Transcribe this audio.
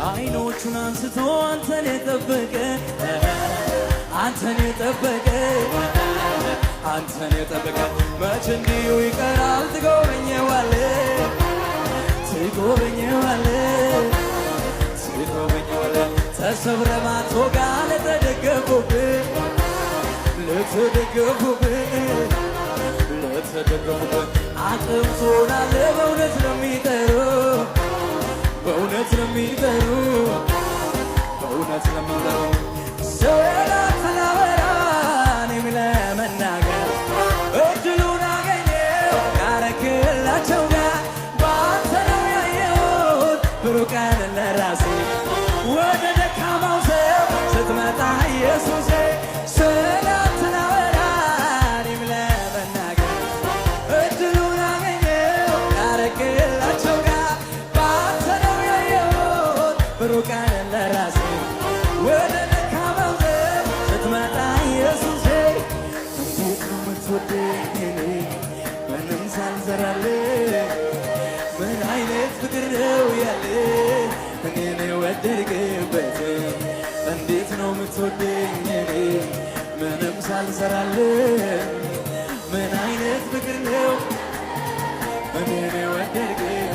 አይኖቹን አንስቶ አንተን የጠበቀ አንተን የጠበቀ አንተን የጠበቀ መች እንዲሁ ይቀራል? ትጎበኘዋለህ ትጎበኘዋለህ ትጎበኘዋለህ ተሰብረ ማትወጋ ለተደገፉብህ ለተደገፉብህ ለተደገፉብህ አቅም ትሆናለህ በእውነት ለሚጠሩ በእውነት ለሚጠሩ በእውነት ለሚጠሩ ሰው ያላትን አበራ እኔም ለመናገር እድሉን አገኘው ካረክላቸው ጋር በአንተ ነው ያየሁት ብሩህ ቀን ለራሴ ወደ ደካማው ሰው ስትመጣ ኢየሱሴ ስላንተን አበራ እኔም ለመናገር እድሉን አገኘው ካረክላቸው ጋር በአንተ ነው ያየሁት ብሩህ ቀን ለራሴ ወደ ደካማው ሰው ስትመጣ ኢየሱሴ እንዴት ነው የምትወደኝ እኔ ምንም ሳልዘራልህ ምን አይነት ፍቅር ነው ያለህ እኔን የወደድክበት እንዴት ነው የምትወደኝ እኔ ምንም ሳልሰራልህ ምን አይነት ፍቅር ነው እኔን የወደድክበት